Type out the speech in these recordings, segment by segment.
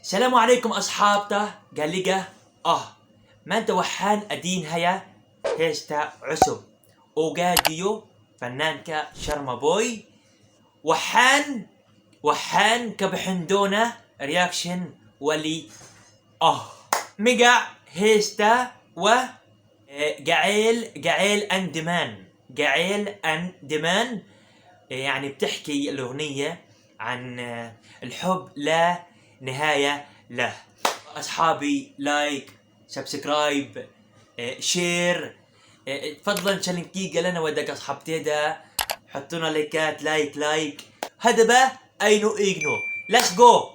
السلام عليكم أصحابته قالقة ما أنت وحان أدين هيا هيستا عسب أوغاديو فنانكا شرما بوي وحان كبحندونا رياكشن ولي ميقع هيستا و قعيل أندمان يعني بتحكي الأغنية عن الحب لا نهاية له. أصحابي لايك سبسكرايب شير تفضلا شلنكيقة لنا ودك أصحابتي دا حطونا لايكات لايك هدبة أينو إيجنو ليتس جو.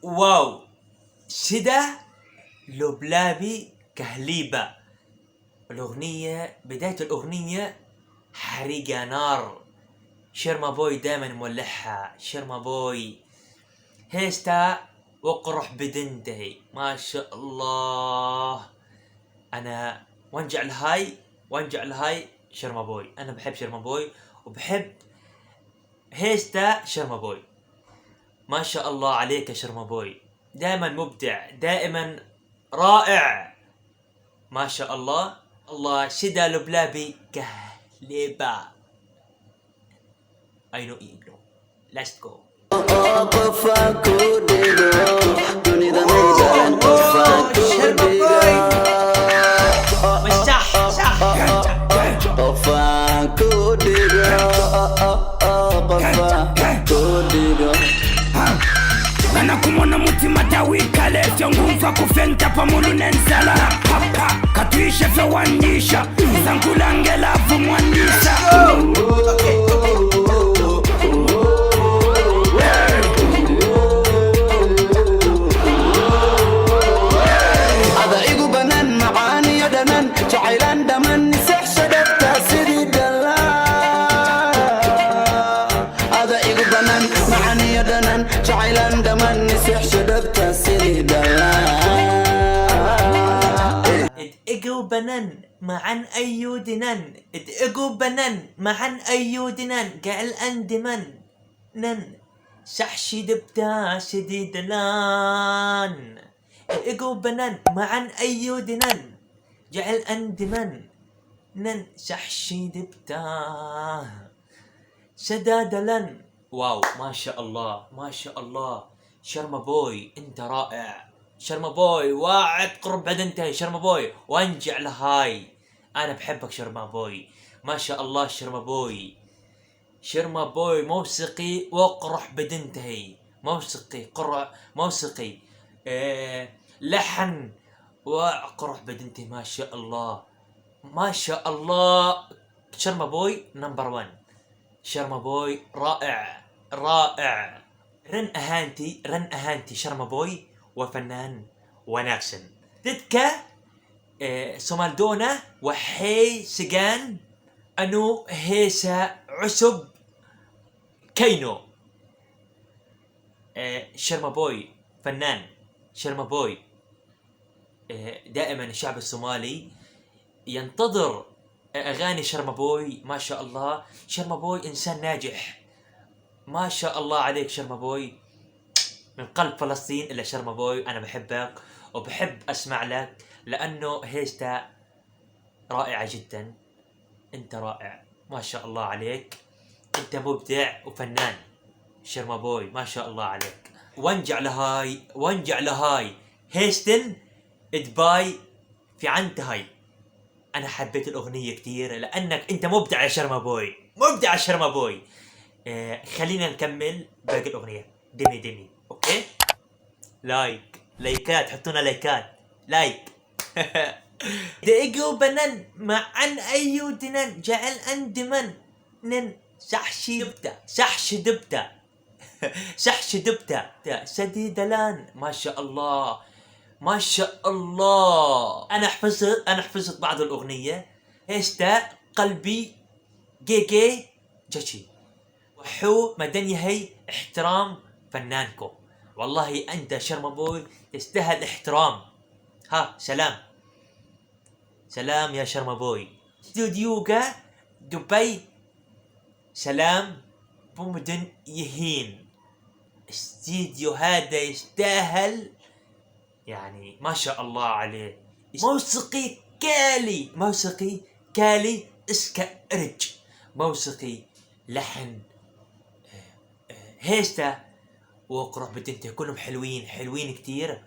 واو سدا لبلابي كهليبة. الأغنية بداية الأغنية حريقة نار. شرما بوي دائما مولعها. شرما بوي هيستا وقرح بدنتهي ما شاء الله. أنا وانجع الهاي شرما بوي. أنا بحب شرما بوي وبحب هيستا شرما بوي. ما شاء الله عليك يا شرما بوي، دائما مبدع دائما رائع ما شاء الله. الله شدا لبلابي كهليبا أينو إيبنو ليتس جو. kumona mutima tawikale fyongumva kufenta pamulu nensala katwishe fewanyisha sankulangela vumwanyisha هذا إيقو بنان معاني يدنان جعيلان دمان نسح شدفتا سيدي دلان. هذا إيقو بنان معاني يدنان جعيلان دمان نسح شدفتا سيدي دلان. إيقو بنان معان أيو دنان إيقو بنان معان أيو دنان قال أندمان نن سحشي دبتا سيدي دلان. إيقو بنان معن أيو دنان جعل أندمان نن سحشي دبتا سدادلن. واو ما شاء الله شرما بوي أنت رائع. شرما بوي واعد قرب بعد انتهي. شرما بوي وانجع لهاي. أنا بحبك شرما بوي ما شاء الله. شرما بوي موسيقي وقرح بدنتهي. موسيقي لحن وقرح بدنتي ما شاء الله. شرما بوي نمبر 1. شرما بوي رائع. رن أهانتي شرما بوي وفنان وناكسن تتكا سومالدونا وحي سجان أنو هيسا عسب كينو. شرما بوي فنان. شرما بوي دائما الشعب الصومالي ينتظر أغاني شرما بوي ما شاء الله. شرما بوي إنسان ناجح ما شاء الله عليك شرما بوي. من قلب فلسطين إلا شرما بوي أنا بحبك وبحب أسمع لك لأنه هيستا رائعة جدا. أنت رائع ما شاء الله عليك. أنت مبدع وفنان شرما بوي ما شاء الله عليك. وانجع لهاي هيستن دبي في عنتهاي. أنا حبيت الأغنية كتير لأنك أنت مبدع يا شرما بوي. خلينا نكمل باقي الأغنية. دمي أوكي لايكات حطونا لايك دقيقو بنان معن أيو دنان جعل أندمن نن سحش دبتا سدي دلان ما شاء الله. أنا حفظت بعض الأغنية. هيستا قلبي جي جشي وحو مدني هي احترام فنانكو. والله أنت شرما بوي تستاهل احترام. سلام يا شرما بوي. استوديوكا دبي سلام بمدن يهين. استديو هذا يستاهل، يعني ما شاء الله عليه. موسيقي كالي اسكرج، موسيقي لحن هيستا وقرح بدنته كلهم حلوين كتير.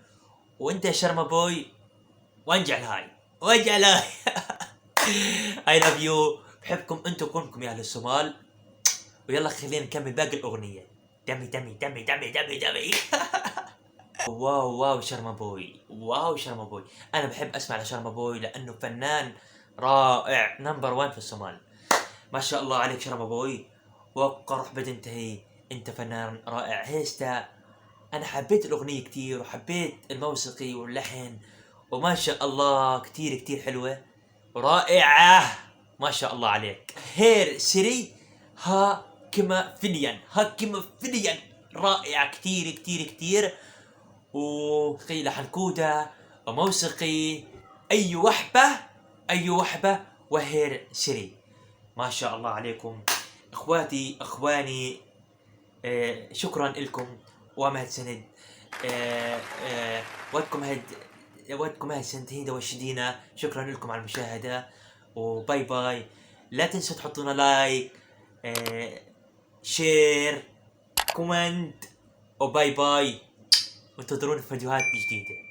وانت يا شرما بوي وانجع هاي I love you، بحبكم انتم كلكم يا اهل الصومال. ويلا خلينا نكمل باقي الاغنيه. دمي واو شرما بوي، انا بحب اسمع لشرما بوي لانه فنان رائع، نمبر 1 في الصومال. ما شاء الله عليك شرما بوي، وقرح بدنتهي، انت فنان رائع. هيستا انا حبيت الاغنيه كتير، وحبيت الموسيقى واللحن، وما شاء الله كتير حلوه رائعه. ما شاء الله عليك. هير سري ها كما فيليان رائع كتير. وقيل حنكوده وموسيقي اي وحبه وهير سري. ما شاء الله عليكم اخواني. شكرا لكم ومهد سند. ودكم هاد سنتين وشدينا. شكرا لكم على المشاهدة، وباي باي. لا تنسوا تحطونا لايك، شير، كومنت، وباي باي. وانتظرون فيديوهات جديدة.